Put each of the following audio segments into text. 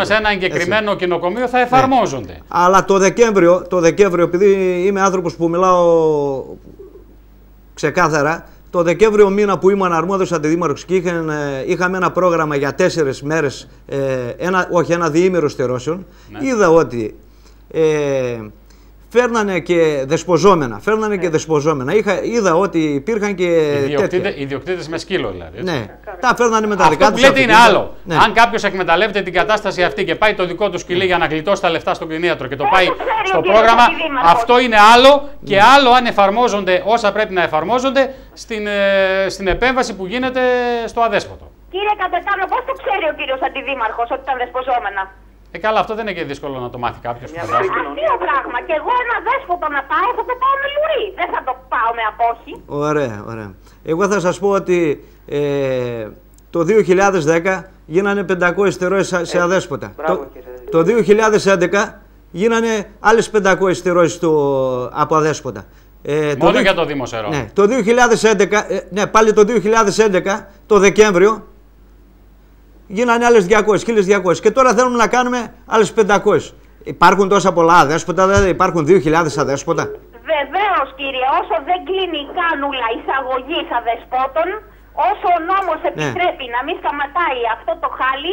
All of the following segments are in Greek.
σε ένα εγκεκριμένο κοινοκομείο θα εφαρμόζονται. Ναι. Αλλά το Δεκέμβριο, επειδή είμαι άνθρωπος που μιλάω ξεκάθαρα, το Δεκέμβριο μήνα που ήμουν αρμόδιος αντιδήμαρχος και είχαμε ένα πρόγραμμα για 4 μέρες, ένα διήμερο στηρώσεων, ναι. Είδα ότι φέρνανε και δεσποζόμενα. Είδα ότι υπήρχαν και ιδιοκτήτες με σκύλο δηλαδή. Ναι, τα φέρνανε με τα δικά τους. Αυτό που λέτε είναι άλλο. Ναι. Αν κάποιος εκμεταλλεύεται την κατάσταση αυτή και πάει το δικό του σκυλί για να γλιτώσει τα λεφτά στον κτηνίατρο και το πάει στο πρόγραμμα, αυτό είναι άλλο και άλλο αν εφαρμόζονται όσα πρέπει να εφαρμόζονται στην επέμβαση που γίνεται στο αδέσποτο. Κύριε Καπετάνο, πώς το ξέρει ο κύριος Αντιδήμαρχος ότι ήταν δεσποζόμενα? Καλά, αυτό δεν είναι και δύσκολο να το μάθει κάποιος. Αστείο πράγμα. Και εγώ ένα δέσποτο να πάω, θα το πάω με λουρί. Δεν θα το πάω με απόχη. Ωραία. Εγώ θα σας πω ότι το 2010 γίνανε 500 στερώσεις σε αδέσποτα. Το 2011 γίνανε άλλες 500 στερώσεις από αδέσποτα. Μόνο για το Δήμο Σερών. Ναι, το 2011, πάλι το 2011, το Δεκέμβριο, γίνανε άλλες 1.200 και τώρα θέλουμε να κάνουμε άλλες 500. Υπάρχουν τόσα πολλά αδέσποτα, δηλαδή υπάρχουν 2.000 αδέσποτα. Βεβαίως κύριε, όσο δεν κλείνει η κάνουλα εισαγωγής αδεσπότων, όσο ο νόμος επιτρέπει να μην σταματάει αυτό το χάλι,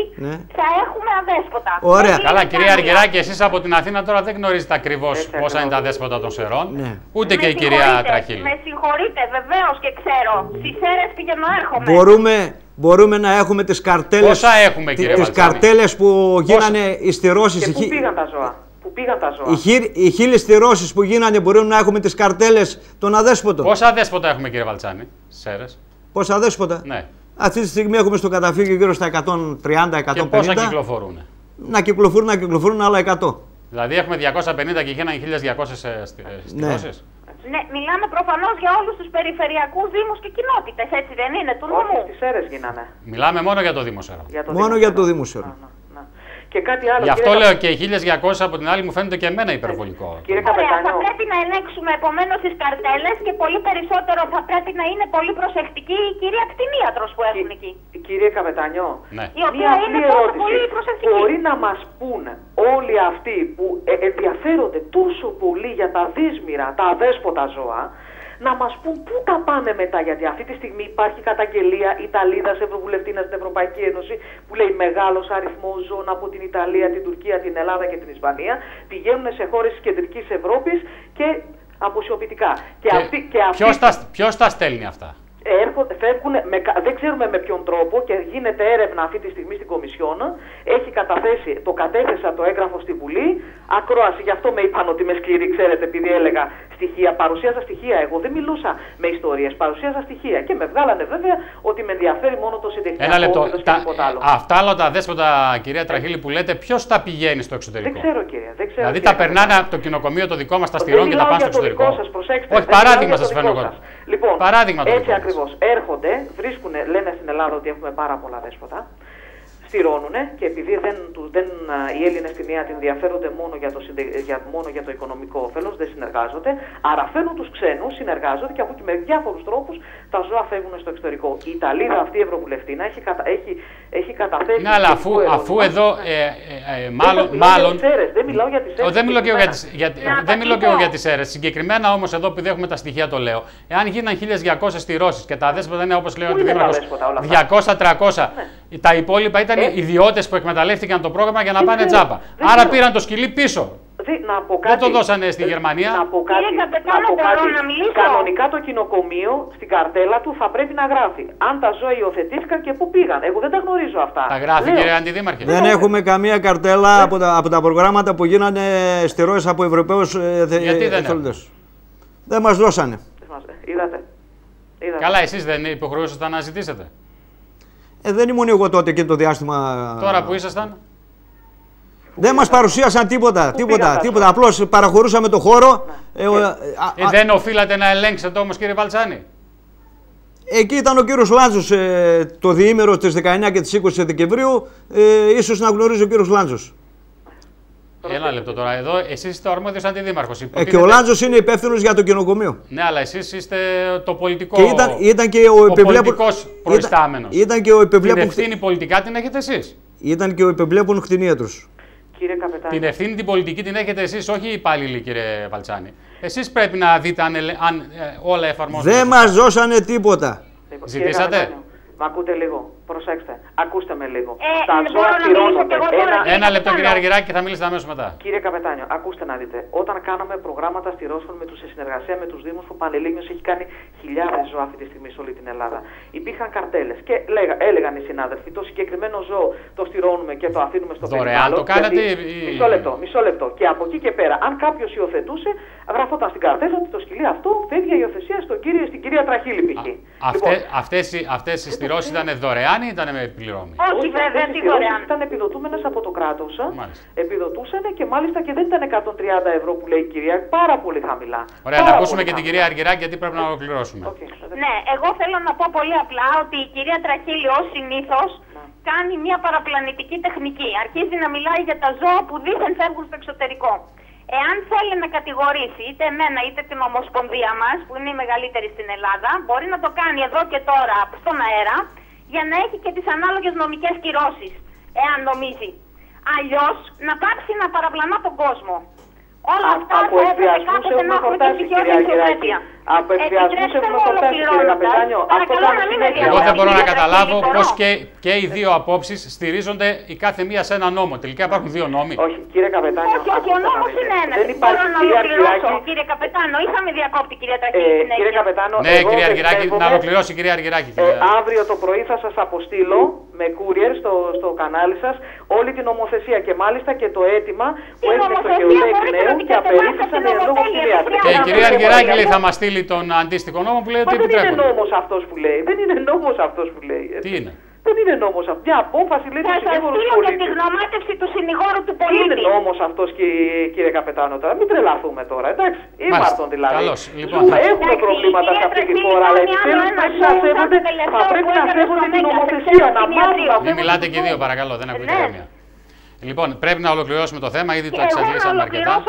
θα έχουμε αδέσποτα. Ωραία. Καλά κυρία Αργυράκη, εσείς από την Αθήνα τώρα δεν γνωρίζετε ακριβώς πόσα είναι τα αδέσποτα των Σερών, ούτε και η κυρία Τραχίλη. Με συγχωρείτε, βεβαίως και ξέρω. Στις Σέρρες πηγαίνω έρχομαι. Μπορούμε να έχουμε τις καρτέλες. Πόσα έχουμε, κύριε τις καρτέλες που γίνανε οι στηρώσεις. Και πού πήγαν τα ζώα. Οι 1.000 στηρώσεις που γίνανε, μπορούμε να έχουμε τις καρτέλες των αδέσποτων. Πόσα αδέσποτα έχουμε, κύριε Βαλτσάνη, Σέρρες? Πόσα αδέσποτα? Ναι. Αυτή τη στιγμή έχουμε στο καταφύγιο γύρω στα 130-150. Και πόσα κυκλοφορούν? Να κυκλοφορούν άλλα 100. Δηλαδή έχουμε 250 και γίνανε 1.200 στηρώσεις. Ναι, μιλάμε προφανώς για όλους τους περιφερειακούς δήμους και κοινότητες, έτσι δεν είναι, του νομού? Στις Σέρρες γίνανε. Μιλάμε μόνο για το Δήμο Σερών. Μόνο για το Δήμο Σερών. Και κάτι άλλο. Γι' αυτό λέω και οι 1.200 από την άλλη μου φαίνεται και εμένα υπερβολικό. Κύριε Καπετάνιο, θα πρέπει να ελέγξουμε επομένως τις καρτέλες και πολύ περισσότερο θα πρέπει να είναι πολύ προσεκτική η κυρία κτηνίατρος που έχουν εκεί. Κύριε Καπετάνιο, η οποία είναι πολύ προσεκτική. Μπορεί να μας πούνε όλοι αυτοί που ενδιαφέρονται τόσο πολύ για τα δύσμυρα, τα αδέσποτα ζώα, να μας πούν πού τα πάνε μετά, γιατί αυτή τη στιγμή υπάρχει καταγγελία Ιταλίδας Ευρωβουλευτίνας στην Ευρωπαϊκή Ένωση που λέει μεγάλος αριθμός ζώων από την Ιταλία, την Τουρκία, την Ελλάδα και την Ισπανία πηγαίνουν σε χώρες της Κεντρικής Ευρώπης και αποσιωπητικά. Ποιος τα στέλνει αυτά? Φεύγουν, δεν ξέρουμε με ποιον τρόπο και γίνεται έρευνα αυτή τη στιγμή στην Κομισιόν. Έχει καταθέσει, το κατέθεσα το έγγραφο στη Βουλή, ακρόαση, γι' αυτό με είπαν ότι με σκληρή, ξέρετε, επειδή έλεγα στοιχεία, παρουσίαζα στοιχεία. Εγώ δεν μιλούσα με ιστορίες, παρουσίαζα στοιχεία και με βγάλανε βέβαια ότι με ενδιαφέρει μόνο το συντεχνιακό. Ένα λεπτό. Αυτά όλα τα δέσποτα, κυρία Τραχίλη, που λέτε, ποιος τα πηγαίνει στο εξωτερικό? Δεν ξέρω, κύριε. Δηλαδή τα περνάνε από το κοινοκομείο το δικό μας, τα στηρώνουν και τα πάνε στο εξωτερικό. Όχι, παράδειγμα σας φέρνω εγώ. Λοιπόν, παράδειγμα έτσι ακριβώς. Έρχονται, λένε στην Ελλάδα ότι έχουμε πάρα πολλά δέσποτα. Στηρώνουνε και επειδή οι Έλληνες στην ΙΑ ενδιαφέρονται μόνο για το οικονομικό όφελος, δεν συνεργάζονται. Άρα φέρνουν τους ξένους, συνεργάζονται και από εκεί με διάφορους τρόπους τα ζώα φεύγουν στο εξωτερικό. Η Ιταλίδα αυτή η Ευρωβουλευτίνα έχει καταθέσει. Ναι, αλλά αφού εδώ. Μάλλον. Δεν μιλάω για τις Σέρρες. Δεν μιλάω και εγώ για τις Σέρρες. Συγκεκριμένα όμως εδώ, επειδή έχουμε τα στοιχεία, το λέω. Εάν γίναν 1.200 στηρώσεις και τα αδέσποτα είναι όπως λέει ο Αντιδήμαρχος 200-300, τα υπόλοιπα ήταν ιδιώτες που εκμεταλλεύτηκαν το πρόγραμμα για να πάνε τζάπα. Άρα πήραν το σκυλί πίσω. Δεν το δώσανε στη Γερμανία. Να πω κάτι. Κανονικά το κοινοκομείο στην καρτέλα του θα πρέπει να γράφει αν τα ζώα υιοθετήθηκαν και πού πήγαν. Εγώ δεν τα γνωρίζω αυτά. Τα γράφει, κύριε Αντιδήμαρχε? Δεν έχουμε καμία καρτέλα από τα προγράμματα που γίνανε στηρώσεις από Ευρωπαίους εθελοντές. Δεν μας δώσανε. Είδατε. Καλά, εσείς δεν υποχρεούσατε να ζητήσετε? Δεν ήμουν εγώ τότε και το διάστημα. Τώρα που ήσασταν? Δεν μας παρουσίασαν τίποτα. Απλώς παραχωρούσαμε το χώρο. Δεν οφείλατε να ελέγξετε όμως, κύριε Βαλτσάνη? Εκεί ήταν ο κύριος Λάντζος το διήμερο της 19 και της 20 Δεκεμβρίου. Ίσως να γνωρίζει ο κύριος Λάντζος. Ένα λεπτό τώρα. Εδώ εσείς είστε ο αρμόδιος αντιδήμαρχος. Και ο Λάντζος είναι υπεύθυνος για το κοινοκομείο. Ναι, αλλά εσείς είστε το πολιτικό. Και ήταν και ο πολιτικός προϊστάμενος. Ήταν και ο επιβλέπων. Την ευθύνη πολιτικά την έχετε εσείς. Ήταν και ο επιβλέπων κτηνίατρος. Κύριε Καπετάνη. Την ευθύνη την πολιτική την έχετε εσείς, όχι οι υπάλληλοι, κύριε Βαλτσάνη. Εσείς πρέπει να δείτε αν όλα εφαρμόζονται. Δεν μας δώσανε τίποτα. Ζητήσατε. Μ' ακούτε λίγο. Προσέξτε. Ακούστε με λίγο. Τα ζώα πληρώνονται. Ένα λεπτό, κύριε Αργυράκη, και θα μιλήσετε αμέσως μετά. Κύριε Καπετάνιο, ακούστε να δείτε. Όταν κάναμε προγράμματα στηρώσεων σε συνεργασία με τους Δήμους, που Πανελλήνιος έχει κάνει χιλιάδες ζώα αυτή τη στιγμή σε όλη την Ελλάδα. Υπήρχαν καρτέλες και έλεγαν οι συνάδελφοι: το συγκεκριμένο ζώο το στηρώνουμε και το αφήνουμε στο περιβάλλον. Δωρεάν το κάνατε. Μισό λεπτό. Και από εκεί και πέρα, αν κάποιος υιοθετούσε, γραφόταν στην καρτέλα ότι το σκυλί αυτό φεύγει για υιοθεσία στην κυρία Τραχίλη, π.χ. Αυτές οι στηρώσεις ήταν δωρεάν ή ήταν με πληρώμη? Όχι, βέβαια, τι δωρεάν. Ήταν επιδοτούμενες από το κράτος. Επιδοτούσαν και μάλιστα και δεν ήταν 130 ευρώ που λέει η κυρία, πάρα πολύ χαμηλά. Ωραία, να ακούσουμε και την κυρία Αργυράκη, γιατί πρέπει να ολοκληρώσουμε. Ναι, εγώ θέλω να πω πολύ απλά ότι η κυρία Τραχίλη ως συνήθως κάνει μια παραπλανητική τεχνική. Αρχίζει να μιλάει για τα ζώα που δήθεν φεύγουν στο εξωτερικό. Εάν θέλει να κατηγορήσει είτε εμένα είτε την Ομοσπονδία μας, που είναι η μεγαλύτερη στην Ελλάδα, μπορεί να το κάνει εδώ και τώρα στον αέρα, για να έχει και τις ανάλογες νομικές κυρώσεις, εάν νομίζει. Αλλιώς να πάψει να παραπλανά τον κόσμο. Όλα αυτά θα έπρεπε κάποτε να έχουν και στοιχειώδη ισορροπία. Επιτρέψτε μου ολοκληρώνοντας, παρακαλώ να μην με διακόπτετε. Εγώ δεν μπορώ να καταλάβω πώς και οι δύο απόψεις στηρίζονται η κάθε μία σε ένα νόμο. Τελικά υπάρχουν δύο νόμοι. Όχι, κύριε Καπετάνιο. Όχι, ο νόμος είναι ένας. Μπορώ να ολοκληρώσω, κύριε Καπετάνο. Είχα με διακόπτη, κυρία Τραχίλη. Κύριε Καπετάνο, ναι, κυρία Αργυράκη, να ολοκληρώσει η κυρία Αργυράκη. Αύριο το πρωί θα σας αποστείλω με courier στο κανάλι σας όλη την νομοθεσία και μάλιστα και το αίτημα που έγινε στο ΚΕΟΔΕ εκ νέου και απερίφθησαν οι εν λόγω κτηνίατροι. Και η κυρία Αργυράκη λέει θα μας στείλει τον αντίστοιχο νόμο που λέει ότι επιτρέπονται. Δεν είναι νόμος αυτός που λέει. Δεν είναι νόμος αυτός που λέει. Τι είναι? Δεν είναι νόμος αυτό. Μια απόφαση λέει του συνήγορου του πολίτη. Και τη γνωμάτευση του συνηγόρου του πολίτη. Είναι νόμος αυτός, κύριε Καπετάνο, τώρα. Μην τρελαθούμε τώρα, εντάξει. Ήμαρτον δηλαδή. Καλώς. Λοιπόν, έχουμε προβλήματα σε αυτή τη χώρα, αλλά επιτέλους θα πρέπει να σέβονται την νομοθεσία. Να μάθουν. Μην μιλάτε και οι δύο, παρακαλώ, δεν ακούγεται καμία. Λοιπόν, πρέπει να ολοκληρώσουμε το θέμα, ήδη το εξαντλήσαμε αρκετά.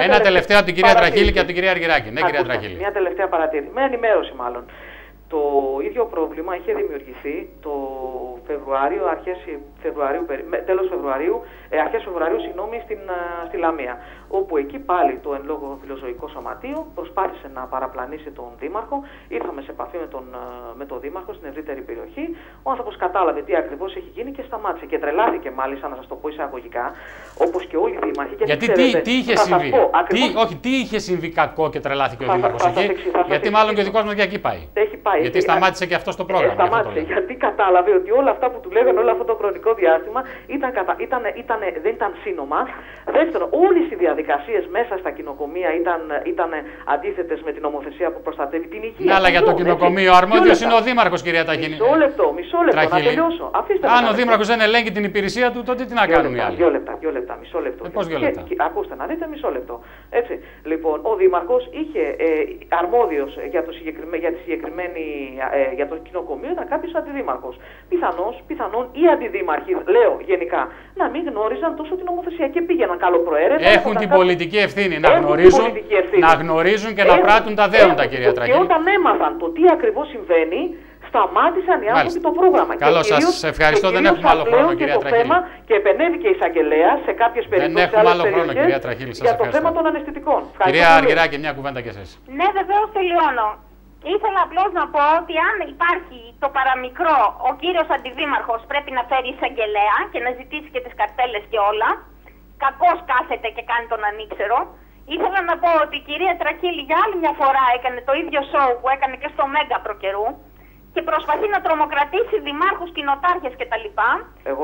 Ένα τελευταίο από την κυρία Τραχίλη και από την κυρία Αργυράκη. Ναι, κυρία Τραχίλη. Μια τελευταία παρατήρηση. Με ενημέρωση μάλλον. Το ίδιο πρόβλημα είχε δημιουργηθεί το Φεβρουάριο, τέλος Φεβρουαρίου, αρχές Φεβρουαρίου, στη Λαμία. Όπου εκεί πάλι το εν λόγω φιλοζωικό σωματείο προσπάθησε να παραπλανήσει τον Δήμαρχο. Ήρθαμε σε επαφή με τον Δήμαρχο στην ευρύτερη περιοχή. Ο άνθρωπος κατάλαβε τι ακριβώς έχει γίνει και σταμάτησε. Και τρελάθηκε μάλιστα, να σας το πω εισαγωγικά, όπως και όλοι οι δήμαρχοι. Γιατί τι είχε συμβεί? Τι είχε συμβεί κακό και τρελάθηκε ο Δήμαρχος εκεί? Γιατί μάλλον και ο δικός μας για εκεί πάει. Γιατί σταμάτησε και αυτό το πρόγραμμα. Σταμάτησε, γιατί κατάλαβε ότι όλα αυτά που του λέγανε όλο αυτό το χρονικό διάστημα δεν ήταν σύνομα. Δεύτερον, όλες οι διαδικασίες μέσα στα κοινοκομεία ήταν αντίθετες με την νομοθεσία που προστατεύει την υγεία. Ναι, αλλά για το κοινοκομείο αρμόδιος είναι ο Δήμαρχος, κυρία Ταχίνη. Μισό λεπτό, να τελειώσω. Αν ο Δήμαρχος δεν ελέγχει την υπηρεσία του, τότε τι να κάνουν οι άλλοι? Δύο λεπτά, μισό λεπτό. Πώς 2 λεπτά? Ακούστε να δείτε, μισό λεπτό. Έτσι, λοιπόν, ο Δήμαρχος είχε αρμόδιος για το κοινοκομείο ήταν κάποιος αντιδήμαρχος. Πιθανόν οι αντιδήμαρχοι, λέω γενικά, να μην γνώριζαν τόσο την νομοθεσία και πήγαιναν καλοπροαίρετα. Έχουν την πολιτική ευθύνη να γνωρίζουν και να πράττουν τα δέοντα, κυρία Τραχίλη. Και όταν έμαθαν το τι ακριβώς συμβαίνει, σταμάτησαν οι άνθρωποι το πρόγραμμα. Καλώς, σας ευχαριστώ. Δεν έχουμε άλλο χρόνο, κυρία Τραχίλη. Και επενέβη και η εισαγγελέα σε κάποιες περιπτώσεις. Δεν έχουμε άλλο χρόνο, κυρία Τραχίλη. Για το θέμα των αναισθητικών. Κυρία Αργυράκη, μια κουβέντα και εσείς. Ναι, βεβαίως τελειώνω. Ήθελα απλώς να πω ότι αν υπάρχει το παραμικρό, ο κύριος αντιδήμαρχος πρέπει να φέρει εισαγγελέα και να ζητήσει και τις καρτέλες και όλα. Κακώς κάθεται και κάνει τον ανήξερο. Ήθελα να πω ότι η κυρία Τραχίλη για άλλη μια φορά έκανε το ίδιο σοου που έκανε και στο Μέγκα προκαιρού και προσπαθεί να τρομοκρατήσει δημάρχους, κοινοτάρχες κτλ.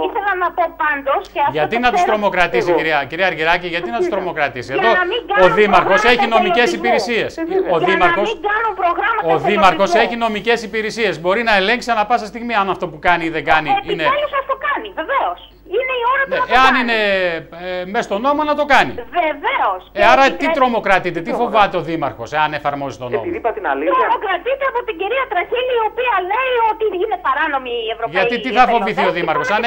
Ήθελα να πω πάντως και αυτό. Γιατί να τους τρομοκρατήσει, κυρία Αργυράκη, γιατί να τους τρομοκρατήσει? Εδώ ο Δήμαρχος έχει νομικές υπηρεσίες. Ο Δήμαρχος έχει νομικές υπηρεσίες. Μπορεί να ελέγξει ανά πάσα στιγμή αν αυτό που κάνει ή δεν κάνει είναι. Επιτέλους αυτό κάνει, βεβαίως. Είναι η ώρα του να το εάν κάνει. είναι μέσα στον νόμο να το κάνει. Βεβαίως. Άρα τι τρομοκρατείτε, τι φοβάται ο Δήμαρχος, εάν εφαρμόζει τον νόμο. Επειδή είπα την αλήθεια. Τρομοκρατείται από την κυρία Τραχίλη, η οποία λέει ότι είναι παράνομη η Ευρωπαϊκή. Γιατί τι θα φοβηθεί ο Δήμαρχος, αν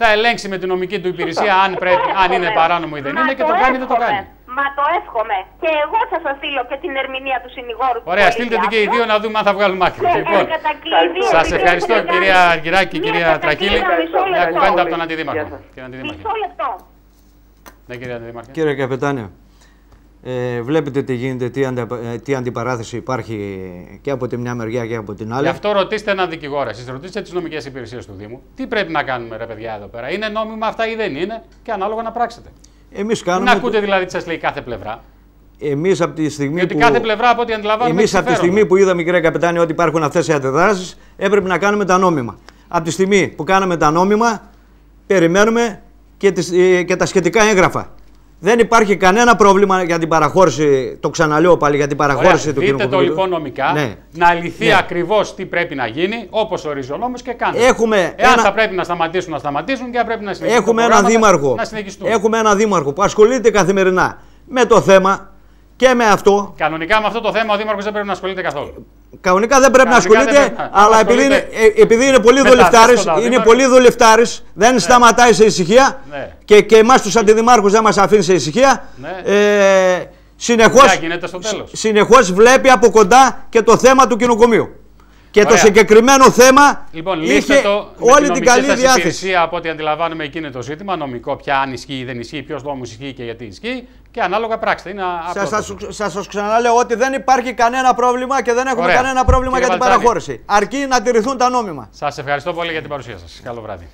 θα ελέγξει με την νομική του υπηρεσία αν είναι παράνομο ή δεν είναι και το κάνει ή δεν το κάνει. Μα το εύχομαι. Και εγώ θα σας στείλω και την ερμηνεία του συνηγόρου. Ωραία, στείλτε την και οι δύο να δούμε αν θα βγάλουμε άκρη. Λοιπόν, σας ευχαριστώ κυρία Αργυράκη και κυρία Τραχίλη. Μια κουβέντα από τον Αντιδήμαρχο. Μισό λεπτό. Ναι, κυρία Αντιδήμαρχε. Κύριε Καπετάνιο, βλέπετε τι γίνεται, τι αντιπαράθεση υπάρχει και από τη μια μεριά και από την άλλη. Γι' αυτό ρωτήστε έναν δικηγόρο. Εσείς ρωτήστε τις νομικές υπηρεσίες του Δήμου. Τι πρέπει να κάνουμε, ρε παιδιά, εδώ πέρα. Είναι νόμιμα αυτά ή δεν είναι, και ανάλογα να πράξετε. Εμείς κάνουμε. Να ακούτε δηλαδή τι σας λέει κάθε πλευρά. Εμείς από τη στιγμή Γιατί που. κάθε πλευρά από ό,τι αντιλαμβάνομαι. Εμείς από τη στιγμή που είδαμε, κύριε Καπετάνιο, ότι υπάρχουν αυτές οι αντιδράσεις, έπρεπε να κάνουμε τα νόμιμα. Από τη στιγμή που κάναμε τα νόμιμα, περιμένουμε και τα σχετικά έγγραφα. Δεν υπάρχει κανένα πρόβλημα για την παραχώρηση, το ξαναλέω πάλι, για την παραχώρηση του κοινωνικού. Δείτε το λοιπόν νομικά, ναι. να λυθεί Ναι. ακριβώς τι πρέπει να γίνει, όπως ορίζει ο νόμος και κάντε. Εάν θα πρέπει να σταματήσουν, να σταματήσουν και αν πρέπει να συνεχίσουν. Έχουμε έναν δήμαρχο που ασχολείται καθημερινά με το θέμα και με αυτό. Κανονικά με αυτό το θέμα ο δήμαρχος δεν πρέπει να ασχολείται καθόλου. Κανονικά δεν πρέπει να ασχολείται, αλλά επειδή είναι πολύ δουλευτάρης, δεν σταματάει σε ησυχία και εμάς τους αντιδημάρχους δεν μας αφήνει σε ησυχία. Συνεχώς βλέπει από κοντά και το θέμα του κοινοκομείου. Και το συγκεκριμένο θέμα είχε όλη την καλή διάθεση. Από ό,τι αντιλαμβάνομαι, εκεί είναι το ζήτημα. Νομικό, πια αν ισχύει ή δεν ισχύει, ποιος νόμος ισχύει και γιατί ισχύει. Και ανάλογα πράξτε. Σας ξαναλέω ότι δεν υπάρχει κανένα πρόβλημα και δεν έχουμε κανένα πρόβλημα για την παραχώρηση. Αρκεί να τηρηθούν τα νόμιμα. Σας ευχαριστώ πολύ για την παρουσία σας. Καλό βράδυ.